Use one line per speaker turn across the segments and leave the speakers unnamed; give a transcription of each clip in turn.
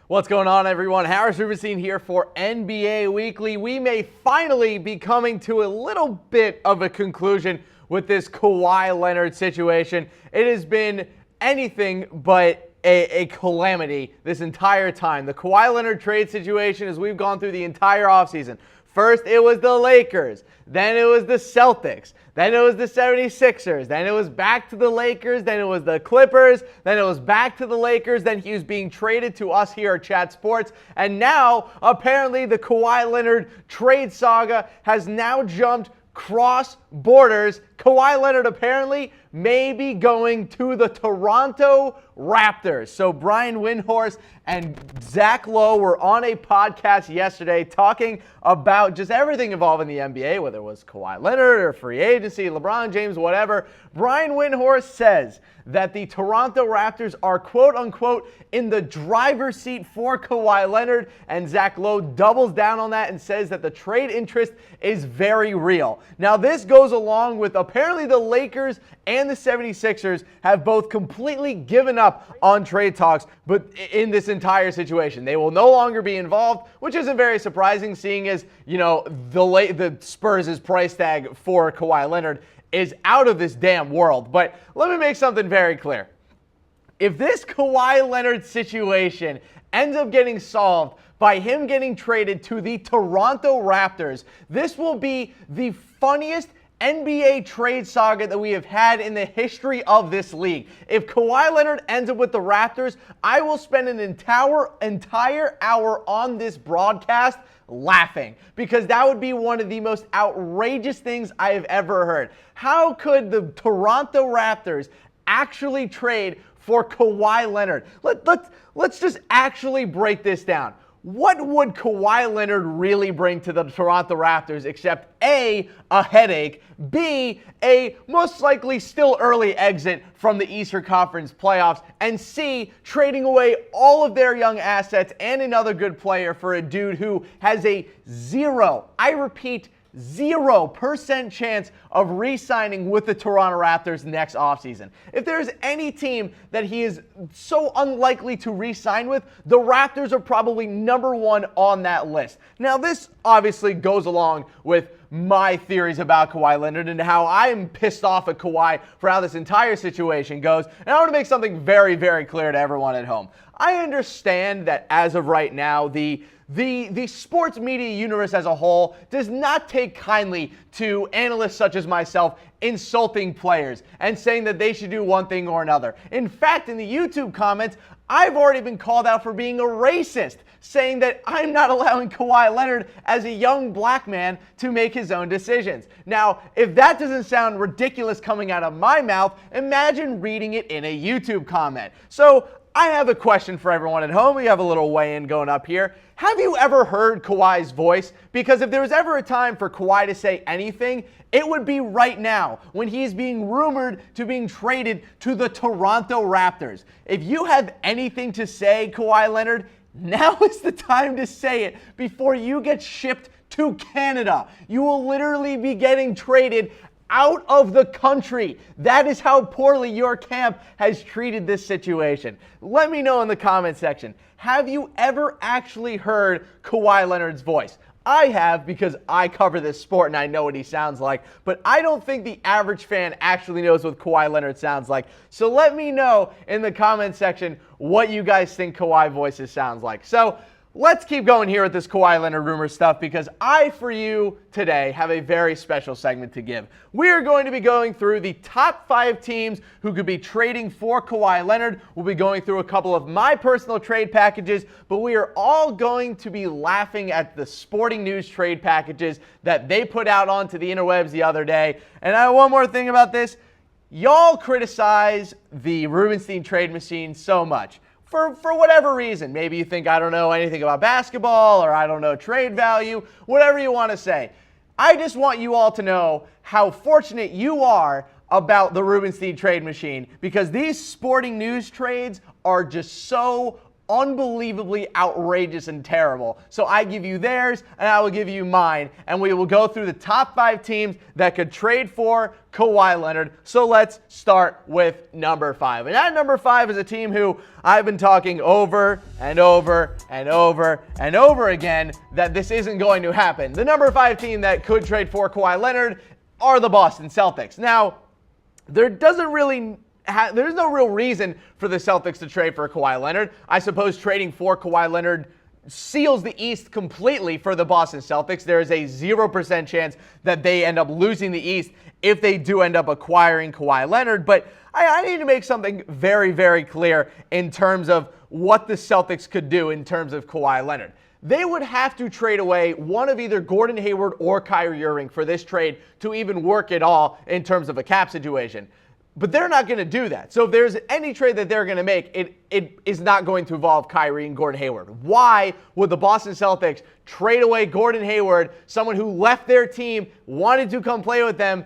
What's going on, everyone? Harris Rubenstein here for NBA Weekly. We may finally be coming to a little bit of a conclusion with this Kawhi Leonard situation. It has been anything but a calamity this entire time. The Kawhi Leonard trade situation, as we've gone through the entire offseason. First, it was the Lakers. Then it was the Celtics. Then it was the 76ers. Then it was back to the Lakers. Then it was the Clippers. Then it was back to the Lakers. Then he was being traded to us here at Chat Sports. And now, apparently, the Kawhi Leonard trade saga has now jumped cross borders. Kawhi Leonard apparently may be going to the Toronto Raptors. So Brian Windhorst and Zach Lowe were on a podcast yesterday talking about just everything involving the NBA, whether it was Kawhi Leonard or free agency, LeBron James, whatever. Brian Windhorst says that the Toronto Raptors are quote-unquote in the driver's seat for Kawhi Leonard, and Zach Lowe doubles down on that and says that the trade interest is very real. Now, this goes along with apparently the Lakers and the 76ers have both completely given up on trade talks, but in this entire situation, they will no longer be involved, which isn't very surprising, seeing as, you know, the Spurs' price tag for Kawhi Leonard is out of this damn world. But let me make something very clear. If this Kawhi Leonard situation ends up getting solved by him getting traded to the Toronto Raptors, this will be the funniest NBA trade saga that we have had in the history of this league. If Kawhi Leonard ends up with the Raptors, I will spend an entire hour on this broadcast laughing, because that would be one of the most outrageous things I have ever heard. How could the Toronto Raptors actually trade for Kawhi Leonard? Let's just actually break this down. What would Kawhi Leonard really bring to the Toronto Raptors except A, a headache, B, a most likely still early exit from the Eastern Conference playoffs, and C, trading away all of their young assets and another good player for a dude who has a zero, I repeat, 0% chance of re-signing with the Toronto Raptors next offseason. If there's any team that he is so unlikely to re-sign with, the Raptors are probably number one on that list. Now, this obviously goes along with my theories about Kawhi Leonard and how I'm pissed off at Kawhi for how this entire situation goes. And I want to make something very, very clear to everyone at home. I understand that as of right now, the sports media universe as a whole does not take kindly to analysts such as myself insulting players and saying that they should do one thing or another. In fact, in the YouTube comments, I've already been called out for being a racist, saying that I'm not allowing Kawhi Leonard as a young black man to make his own decisions. Now, if that doesn't sound ridiculous coming out of my mouth, imagine reading it in a YouTube comment. So I have a question for everyone at home. We have a little weigh-in going up here. Have you ever heard Kawhi's voice? Because if there was ever a time for Kawhi to say anything, it would be right now when he's being rumored to being traded to the Toronto Raptors. If you have anything to say, Kawhi Leonard, now is the time to say it before you get shipped to Canada. You will literally be getting traded out of the country. That is how poorly your camp has treated this situation. Let me know in the comment section. Have you ever actually heard Kawhi Leonard's voice? I have, because I cover this sport and I know what he sounds like, but I don't think the average fan actually knows what Kawhi Leonard sounds like. So let me know in the comment section what you guys think Kawhi voices sounds like. So let's keep going here with this Kawhi Leonard rumor stuff, because I, for you today, have a very special segment to give. We are going to be going through the top 5 teams who could be trading for Kawhi Leonard. We'll be going through a couple of my personal trade packages, but we are all going to be laughing at the Sporting News trade packages that they put out onto the interwebs the other day. And I have one more thing about this. Y'all criticize the Rubenstein trade machine so much. For whatever reason. Maybe you think I don't know anything about basketball, or I don't know trade value, whatever you want to say. I just want you all to know how fortunate you are about the Rubenstein trade machine, because these Sporting News trades are just so unbelievably outrageous and terrible. So I give you theirs and I will give you mine, and we will go through the top 5 teams that could trade for Kawhi Leonard. So let's start with number 5. And at number 5 is a team who I've been talking over and over and over and over again that this isn't going to happen. The number 5 team that could trade for Kawhi Leonard are the Boston Celtics. Now, there's no real reason for the Celtics to trade for Kawhi Leonard. I suppose trading for Kawhi Leonard seals the East completely for the Boston Celtics. There is a 0% chance that they end up losing the East if they do end up acquiring Kawhi Leonard. But I need to make something very, very clear in terms of what the Celtics could do in terms of Kawhi Leonard. They would have to trade away one of either Gordon Hayward or Kyrie Irving for this trade to even work at all in terms of a cap situation. But they're not going to do that. So if there's any trade that they're going to make, it is not going to involve Kyrie and Gordon Hayward. Why would the Boston Celtics trade away Gordon Hayward, someone who left their team, wanted to come play with them,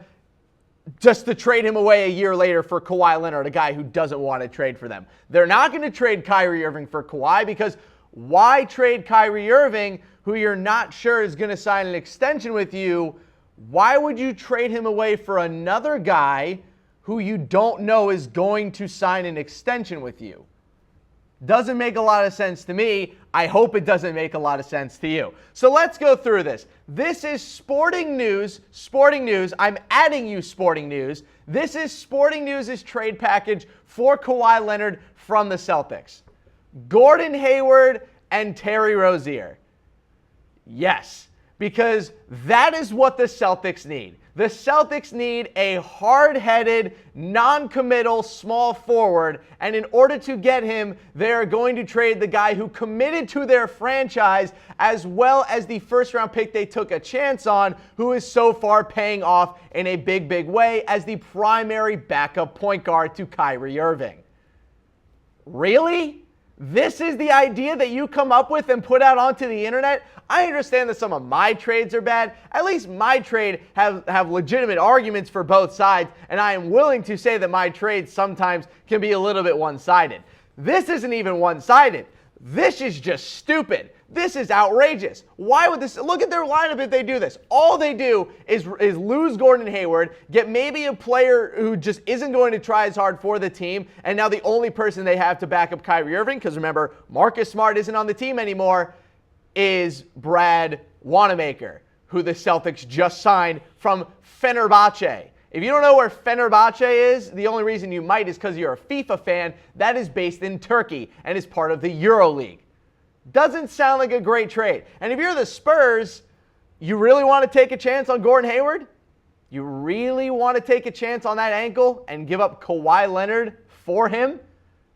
just to trade him away a year later for Kawhi Leonard, a guy who doesn't want to trade for them? They're not going to trade Kyrie Irving for Kawhi, because why trade Kyrie Irving, who you're not sure is going to sign an extension with you? Why would you trade him away for another guy who you don't know is going to sign an extension with you? Doesn't make a lot of sense to me. I hope it doesn't make a lot of sense to you. So let's go through this. This is Sporting News. Sporting News. I'm adding you Sporting News. This is Sporting News' trade package for Kawhi Leonard from the Celtics. Gordon Hayward and Terry Rozier. Yes, because that is what the Celtics need. The Celtics need a hard-headed, non-committal small forward, and in order to get him, they are going to trade the guy who committed to their franchise, as well as the first-round pick they took a chance on, who is so far paying off in a big, big way as the primary backup point guard to Kyrie Irving. Really? This is the idea that you come up with and put out onto the internet? I understand that some of my trades are bad. At least my trade have legitimate arguments for both sides, and I am willing to say that my trades sometimes can be a little bit one-sided. This isn't even one-sided. This is just stupid. This is outrageous. Why would this? Look at their lineup if they do this. All they do is lose Gordon Hayward, get maybe a player who just isn't going to try as hard for the team, and now the only person they have to back up Kyrie Irving, because remember, Marcus Smart isn't on the team anymore, is Brad Wanamaker, who the Celtics just signed from Fenerbahce. If you don't know where Fenerbahce is, the only reason you might is because you're a FIFA fan. That is based in Turkey and is part of the EuroLeague. Doesn't sound like a great trade. And if you're the Spurs, you really want to take a chance on Gordon Hayward? You really want to take a chance on that ankle and give up Kawhi Leonard for him?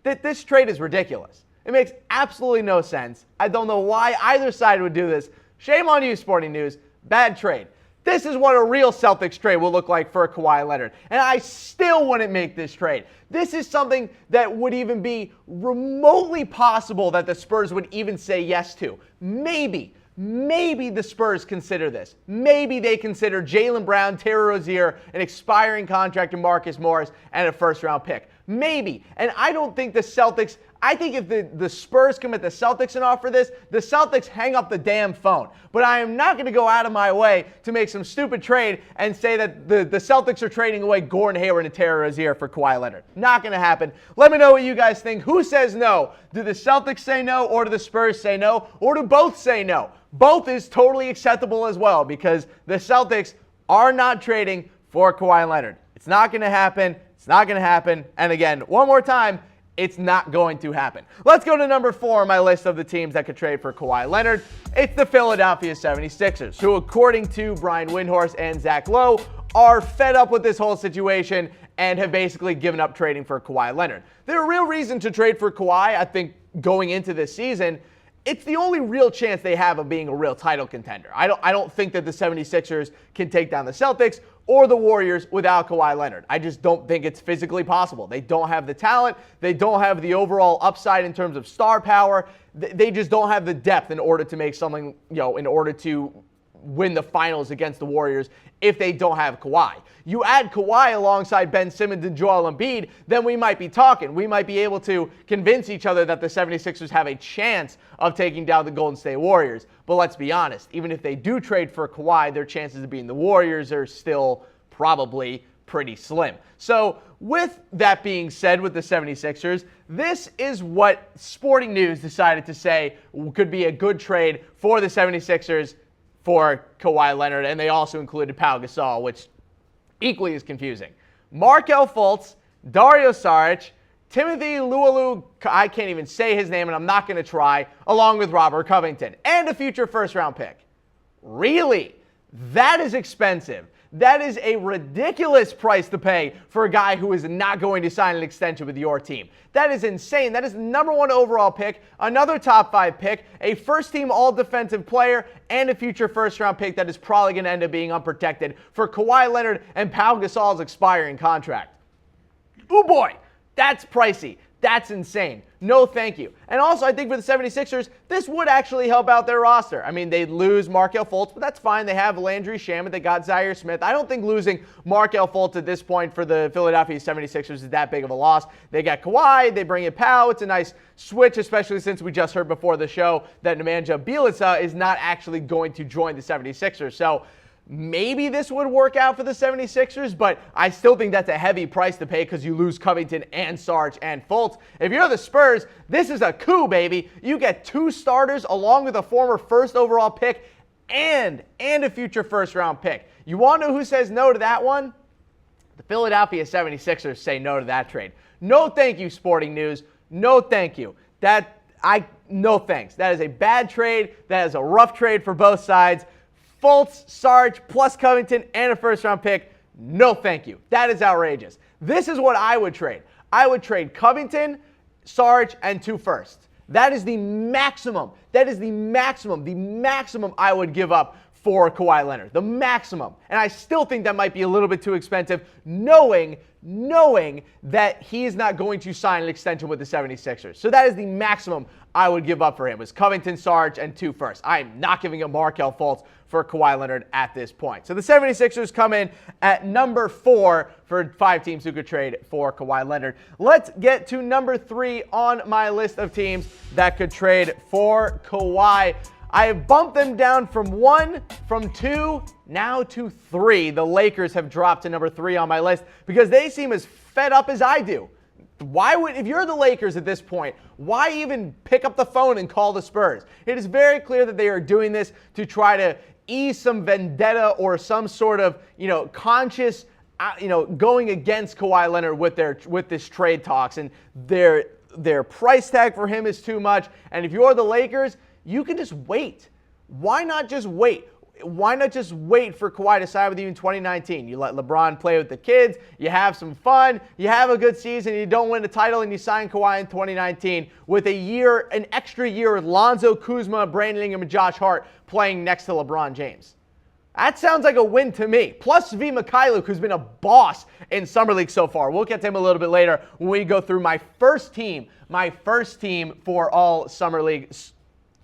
This trade is ridiculous. It makes absolutely no sense. I don't know why either side would do this. Shame on you, Sporting News. Bad trade. This is what a real Celtics trade will look like for Kawhi Leonard. And I still wouldn't make this trade. This is something that would even be remotely possible that the Spurs would even say yes to. Maybe the Spurs consider this. Maybe they consider Jaylen Brown, Terry Rozier, an expiring contract to Marcus Morris, and a first-round pick. Maybe. And I don't think the Celtics... I think if the Spurs come at the Celtics and offer this, the Celtics hang up the damn phone. But I am not going to go out of my way to make some stupid trade and say that the Celtics are trading away Gordon Hayward and Terry Rozier for Kawhi Leonard. Not going to happen. Let me know what you guys think. Who says no? Do the Celtics say no, or do the Spurs say no, or do both say no? Both is totally acceptable as well, because the Celtics are not trading for Kawhi Leonard. It's not going to happen. It's not going to happen. And again, one more time, it's not going to happen. Let's go to number 4 on my list of the teams that could trade for Kawhi Leonard. It's the Philadelphia 76ers, who, according to Brian Windhorst and Zach Lowe, are fed up with this whole situation and have basically given up trading for Kawhi Leonard. Their real reason to trade for Kawhi, I think, going into this season, it's the only real chance they have of being a real title contender. I don't think that the 76ers can take down the Celtics or the Warriors without Kawhi Leonard. I just don't think it's physically possible. They don't have the talent. They don't have the overall upside in terms of star power. They just don't have the depth in order to make something, in order to win the finals against the Warriors if they don't have Kawhi. You add Kawhi alongside Ben Simmons and Joel Embiid, then we might be talking. We might be able to convince each other that the 76ers have a chance of taking down the Golden State Warriors. But let's be honest, even if they do trade for Kawhi, their chances of beating the Warriors are still probably pretty slim. So with that being said with the 76ers, this is what Sporting News decided to say could be a good trade for the 76ers for Kawhi Leonard, and they also included Pau Gasol, which equally is confusing. Markelle Fultz, Dario Saric, Timothy Lualu, I can't even say his name and I'm not going to try, along with Robert Covington, and a future first-round pick. Really? That is expensive. That is a ridiculous price to pay for a guy who is not going to sign an extension with your team. That is insane. That is the #1 overall pick, another top 5 pick, a first-team all-defensive player, and a future first-round pick that is probably going to end up being unprotected for Kawhi Leonard and Pau Gasol's expiring contract. Oh boy, that's pricey. That's insane. No thank you. And also, I think for the 76ers, this would actually help out their roster. I mean, they'd lose Markelle Fultz, but that's fine. They have Landry Shamet. They got Zaire Smith. I don't think losing Markelle Fultz at this point for the Philadelphia 76ers is that big of a loss. They got Kawhi. They bring in Pau. It's a nice switch, especially since we just heard before the show that Nemanja Bjelica is not actually going to join the 76ers. So maybe this would work out for the 76ers, but I still think that's a heavy price to pay because you lose Covington and Sarge and Fultz. If you're the Spurs, this is a coup, baby. You get 2 starters along with a former first overall pick and a future first-round pick. You want to know who says no to that one? The Philadelphia 76ers say no to that trade. No thank you, Sporting News. No thank you. No thanks. That is a bad trade. That is a rough trade for both sides. Fultz, Sarge, plus Covington, and a first-round pick, no thank you. That is outrageous. This is what I would trade. I would trade Covington, Sarge, and 2 firsts. That is the maximum. That is the maximum I would give up for Kawhi Leonard. The maximum. And I still think that might be a little bit too expensive, knowing that he is not going to sign an extension with the 76ers. So that is the maximum I would give up for him, was Covington, Sarge, and 2 firsts. I am not giving up Markelle Fultz for Kawhi Leonard at this point. So the 76ers come in at number 4 for 5 teams who could trade for Kawhi Leonard. Let's get to number 3 on my list of teams that could trade for Kawhi. I have bumped them down from 1, from 2, now to 3. The Lakers have dropped to number 3 on my list because they seem as fed up as I do. If you're the Lakers at this point, why even pick up the phone and call the Spurs? It is very clear that they are doing this to try to ease some vendetta or some sort of, conscious, going against Kawhi Leonard with this trade talks, and their price tag for him is too much. And if you're the Lakers, you can just wait. Why not just wait? Why not just wait for Kawhi to sign with you in 2019? You let LeBron play with the kids, you have some fun, you have a good season, you don't win a title, and you sign Kawhi in 2019 with an extra year with Lonzo, Kuzma, Brandon Ingram, and Josh Hart playing next to LeBron James. That sounds like a win to me. Plus Svi Mykhailiuk, who's been a boss in Summer League so far. We'll get to him a little bit later when we go through my first team for all Summer League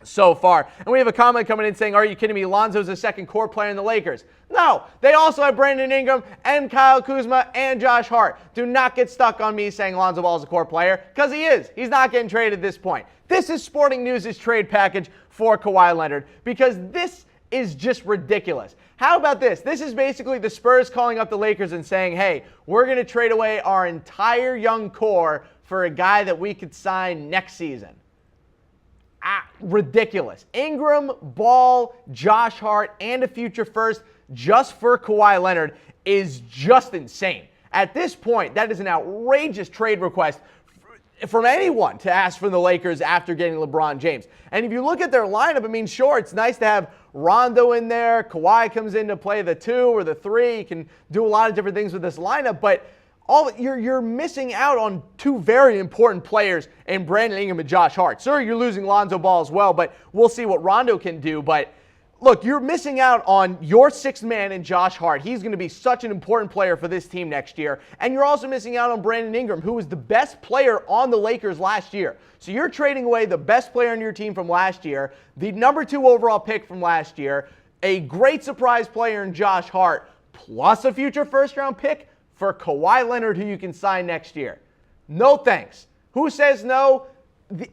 so far. And we have a comment coming in saying, are you kidding me? Lonzo's a second core player in the Lakers. No, they also have Brandon Ingram and Kyle Kuzma and Josh Hart. Do not get stuck on me saying Lonzo Ball is a core player, because he is. He's not getting traded at this point. This is Sporting News' trade package for Kawhi Leonard, because this is just ridiculous. How about this? This is basically the Spurs calling up the Lakers and saying, hey, we're going to trade away our entire young core for a guy that we could sign next season. Ridiculous. Ingram, Ball, Josh Hart, and a future first just for Kawhi Leonard is just insane. At this point, that is an outrageous trade request from anyone to ask from the Lakers after getting LeBron James. And if you look at their lineup, I mean, sure, it's nice to have Rondo in there. Kawhi comes in to play the 2 or the 3. You can do a lot of different things with this lineup, but you're missing out on 2 very important players in Brandon Ingram and Josh Hart. Sure, you're losing Lonzo Ball as well, but we'll see what Rondo can do. But look, you're missing out on your 6th man in Josh Hart. He's going to be such an important player for this team next year. And you're also missing out on Brandon Ingram, who was the best player on the Lakers last year. So you're trading away the best player on your team from last year, the number 2 overall pick from last year, a great surprise player in Josh Hart, plus a future first-round pick for Kawhi Leonard, who you can sign next year. No thanks. Who says no?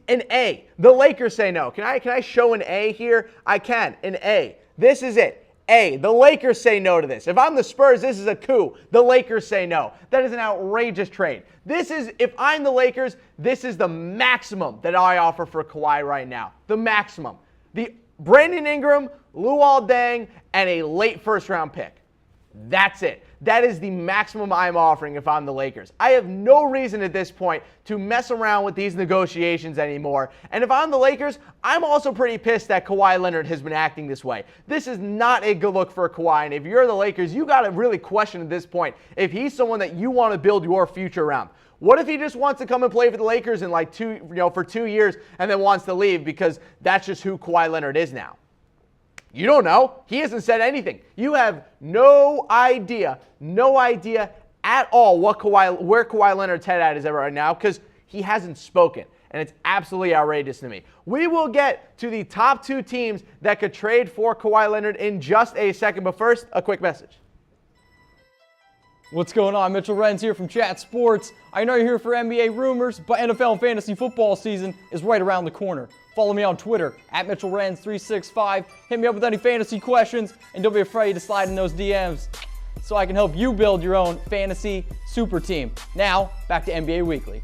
An A. The Lakers say no. Can I show an A here? I can. An A. This is it. A. The Lakers say no to this. If I'm the Spurs, this is a coup. The Lakers say no. That is an outrageous trade. If I'm the Lakers, this is the maximum that I offer for Kawhi right now. The maximum. The Brandon Ingram, Luol Deng, and a late first-round pick. That's it. That is the maximum I'm offering if I'm the Lakers. I have no reason at this point to mess around with these negotiations anymore. And if I'm the Lakers, I'm also pretty pissed that Kawhi Leonard has been acting this way. This is not a good look for Kawhi. And if you're the Lakers, you got to really question at this point if he's someone that you want to build your future around. What if he just wants to come and play for the Lakers in for 2 years and then wants to leave because that's just who Kawhi Leonard is now? You don't know. He hasn't said anything. You have no idea at all where Kawhi Leonard's head at is right now because he hasn't spoken. And it's absolutely outrageous to me. We will get to the top 2 teams that could trade for Kawhi Leonard in just a second. But first, a quick message.
What's going on? Mitchell Renz here from Chat Sports. I know you're here for NBA rumors, but NFL and fantasy football season is right around the corner. Follow me on Twitter, @MitchellRenz365. Hit me up with any fantasy questions, and don't be afraid to slide in those DMs so I can help you build your own fantasy super team. Now, back to NBA Weekly.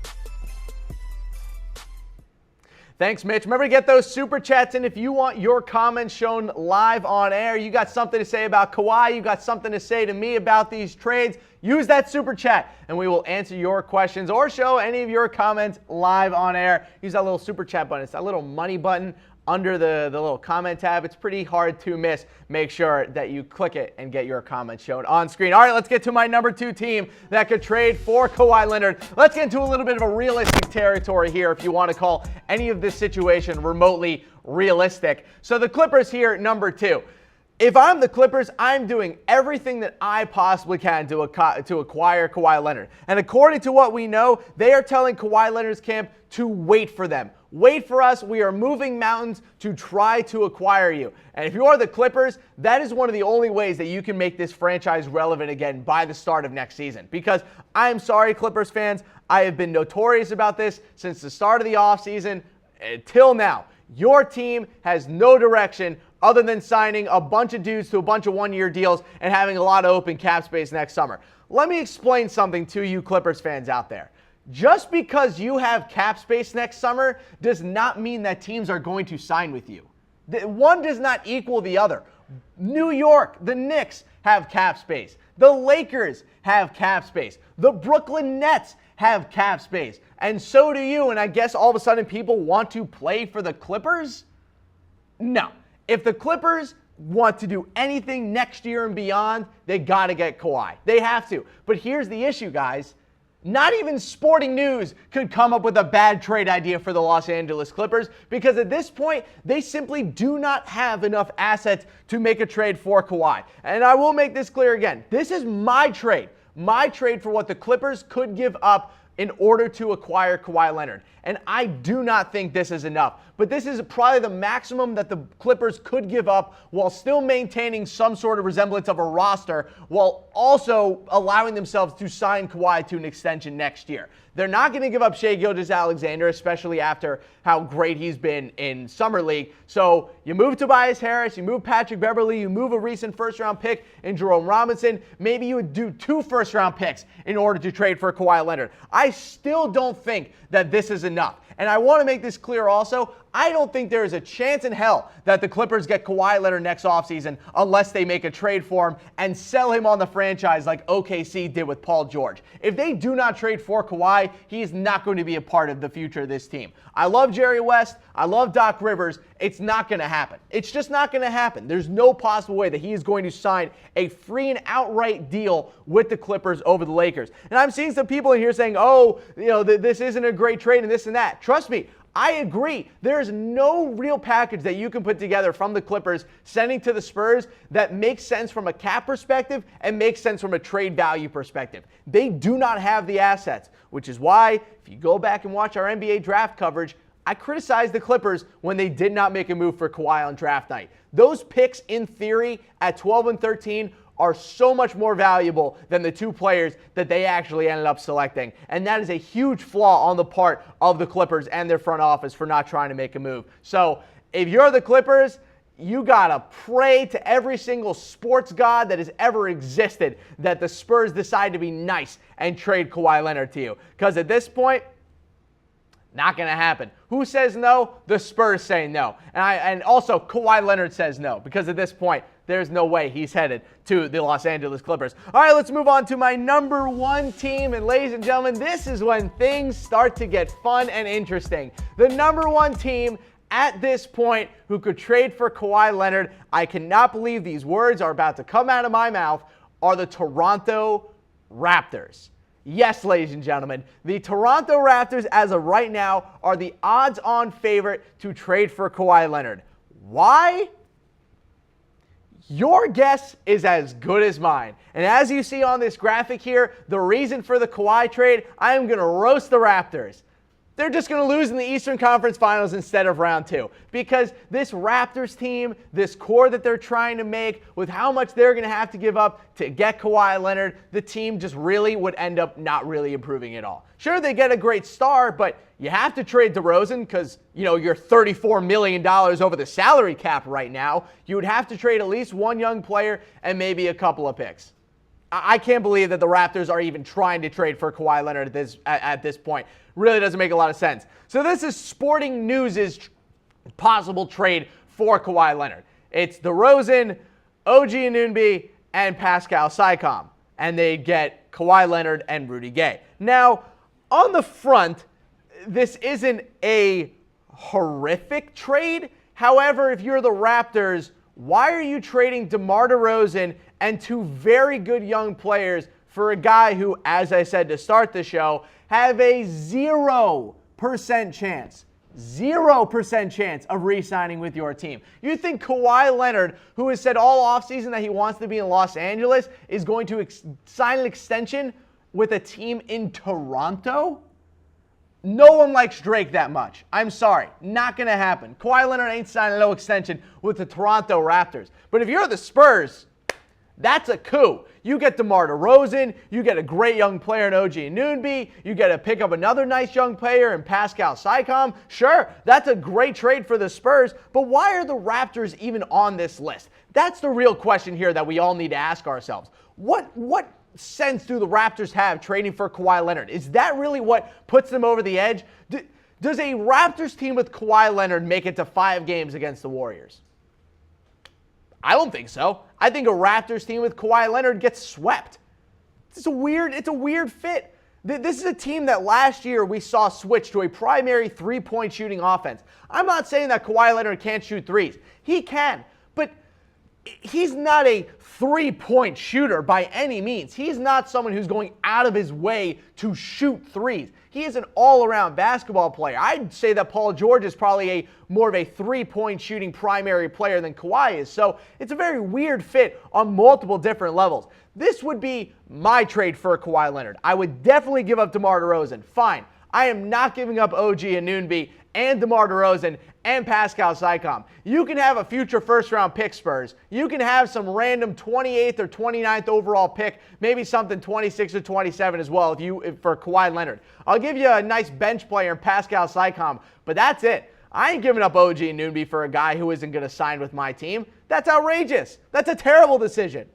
Thanks, Mitch. Remember to get those super chats in if you want your comments shown live on air. You got something to say about Kawhi, you got something to say to me about these trades, use that super chat and we will answer your questions or show any of your comments live on air. Use that little super chat button. It's that little money button under the little comment tab. It's pretty hard to miss. Make sure that you click it and get your comments shown on screen. All right, let's get to my number 2 team that could trade for Kawhi Leonard. Let's get into a little bit of a realistic territory here if you want to call any of this situation remotely realistic. So the Clippers here, number 2. If I'm the Clippers, I'm doing everything that I possibly can to acquire Kawhi Leonard. And according to what we know, they are telling Kawhi Leonard's camp to wait for them. Wait for us. We are moving mountains to try to acquire you. And if you are the Clippers, that is one of the only ways that you can make this franchise relevant again by the start of next season. Because I'm sorry, Clippers fans, I have been notorious about this since the start of the offseason until now. Your team has no direction other than signing a bunch of dudes to a bunch of one-year deals and having a lot of open cap space next summer. Let me explain something to you Clippers fans out there. Just because you have cap space next summer does not mean that teams are going to sign with you. One does not equal the other. New York, the Knicks have cap space. The Lakers have cap space. The Brooklyn Nets have cap space. And so do you. And I guess all of a sudden people want to play for the Clippers? No. If the Clippers want to do anything next year and beyond, they got to get Kawhi. They have to. But here's the issue, guys. Not even Sporting News could come up with a bad trade idea for the Los Angeles Clippers because at this point, they simply do not have enough assets to make a trade for Kawhi. And I will make this clear again. This is my trade for what the Clippers could give up in order to acquire Kawhi Leonard. And I do not think this is enough. But this is probably the maximum that the Clippers could give up while still maintaining some sort of resemblance of a roster while also allowing themselves to sign Kawhi to an extension next year. They're not going to give up Shai Gilgeous-Alexander, especially after how great he's been in Summer League. So you move Tobias Harris, you move Patrick Beverley, you move a recent first-round pick in Jerome Robinson. Maybe you would do 2 first-round picks in order to trade for Kawhi Leonard. I still don't think that this is enough. And I want to make this clear also, I don't think there is a chance in hell that the Clippers get Kawhi Leonard next offseason unless they make a trade for him and sell him on the franchise like OKC did with Paul George. If they do not trade for Kawhi, he is not going to be a part of the future of this team. I love Jerry West. I love Doc Rivers. It's not going to happen. It's just not going to happen. There's no possible way that he is going to sign a free and outright deal with the Clippers over the Lakers. And I'm seeing some people in here saying, oh, this isn't a great trade and this and that. Trust me, I agree. There is no real package that you can put together from the Clippers sending to the Spurs that makes sense from a cap perspective and makes sense from a trade value perspective. They do not have the assets, which is why if you go back and watch our NBA draft coverage, I criticized the Clippers when they did not make a move for Kawhi on draft night. Those picks, in theory, at 12 and 13 are so much more valuable than the two players that they actually ended up selecting. And that is a huge flaw on the part of the Clippers and their front office for not trying to make a move. So if you're the Clippers, you got to pray to every single sports god that has ever existed that the Spurs decide to be nice and trade Kawhi Leonard to you. Because at this point, not going to happen. Who says no? The Spurs say no. And also, Kawhi Leonard says no, because at this point, there's no way he's headed to the Los Angeles Clippers. All right, let's move on to my number one team. And ladies and gentlemen, this is when things start to get fun and interesting. The number one team at this point who could trade for Kawhi Leonard, I cannot believe these words are about to come out of my mouth, are the Toronto Raptors. Yes, ladies and gentlemen, the Toronto Raptors, as of right now, are the odds-on favorite to trade for Kawhi Leonard. Why? Your guess is as good as mine. And as you see on this graphic here, the reason for the Kawhi trade, I am going to roast the Raptors. They're just going to lose in the Eastern Conference Finals instead of round two. Because this Raptors team, this core that they're trying to make, with how much they're going to have to give up to get Kawhi Leonard, the team just really would end up not really improving at all. Sure, they get a great star, but you have to trade DeRozan because, you're $34 million over the salary cap right now. You would have to trade at least one young player and maybe a couple of picks. I can't believe that the Raptors are even trying to trade for Kawhi Leonard at this point. Really doesn't make a lot of sense. So this is Sporting News' possible trade for Kawhi Leonard. It's DeRozan, OG Anunoby, and Pascal Siakam. And they get Kawhi Leonard and Rudy Gay. Now, on the front, this isn't a horrific trade. However, if you're the Raptors, why are you trading DeMar DeRozan and two very good young players for a guy who, as I said to start the show, have a 0% chance, 0% chance of re-signing with your team? You think Kawhi Leonard, who has said all offseason that he wants to be in Los Angeles, is going to sign an extension with a team in Toronto? No one likes Drake that much. I'm sorry. Not going to happen. Kawhi Leonard ain't signing no extension with the Toronto Raptors. But if you're the Spurs, that's a coup. You get DeMar DeRozan, you get a great young player in OG Anunoby, you get to pick up another nice young player in Pascal Siakam. Sure, that's a great trade for the Spurs, but why are the Raptors even on this list? That's the real question here that we all need to ask ourselves. What sense do the Raptors have trading for Kawhi Leonard? Is that really what puts them over the edge? Does a Raptors team with Kawhi Leonard make it to 5 games against the Warriors? I don't think so. I think a Raptors team with Kawhi Leonard gets swept. It's a weird fit. This is a team that last year we saw switch to a primary three-point shooting offense. I'm not saying that Kawhi Leonard can't shoot threes. He can, but he's not a three-point shooter by any means. He's not someone who's going out of his way to shoot threes. He is an all-around basketball player. I'd say that Paul George is probably more of a three-point shooting primary player than Kawhi is. So it's a very weird fit on multiple different levels. This would be my trade for Kawhi Leonard. I would definitely give up DeMar DeRozan. Fine. I am not giving up OG Anunoby and DeMar DeRozan and Pascal Siakam. You can have a future first-round pick, Spurs. You can have some random 28th or 29th overall pick, maybe something 26 or 27 as well for Kawhi Leonard. I'll give you a nice bench player in Pascal Siakam, but that's it. I ain't giving up OG Anunoby for a guy who isn't going to sign with my team. That's outrageous. That's a terrible decision.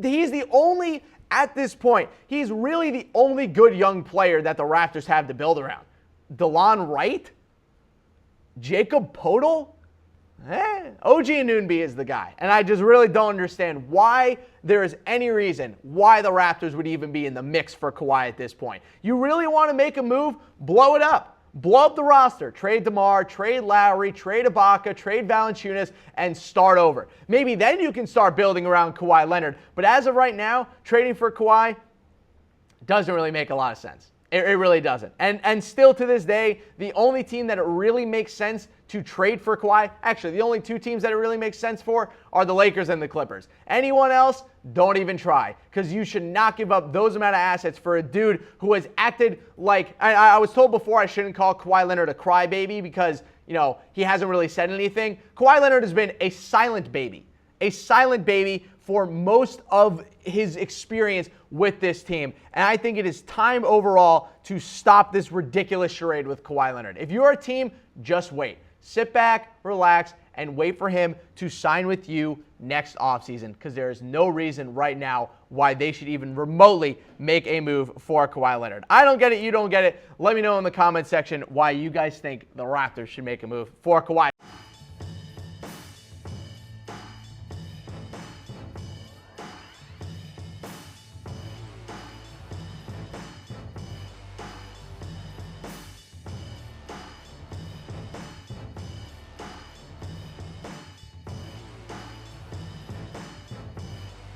He's the only, at this point, he's really the only good young player that the Raptors have to build around. DeLon Wright? Jacob Poeltl? OG Anunoby is the guy. And I just really don't understand why there is any reason why the Raptors would even be in the mix for Kawhi at this point. You really want to make a move? Blow it up. Blow up the roster. Trade DeMar, trade Lowry, trade Ibaka, trade Valanciunas, and start over. Maybe then you can start building around Kawhi Leonard. But as of right now, trading for Kawhi doesn't really make a lot of sense. It really doesn't. And still to this day, the only team that it really makes sense to trade for Kawhi, actually the only two teams that it really makes sense for are the Lakers and the Clippers. Anyone else, don't even try, because you should not give up those amount of assets for a dude who has acted like, I was told before I shouldn't call Kawhi Leonard a crybaby because, he hasn't really said anything. Kawhi Leonard has been a silent baby for most of his experience with this team. And I think it is time overall to stop this ridiculous charade with Kawhi Leonard. If you're a team, just wait. Sit back, relax, and wait for him to sign with you next offseason, because there is no reason right now why they should even remotely make a move for Kawhi Leonard. I don't get it. You don't get it. Let me know in the comment section why you guys think the Raptors should make a move for Kawhi.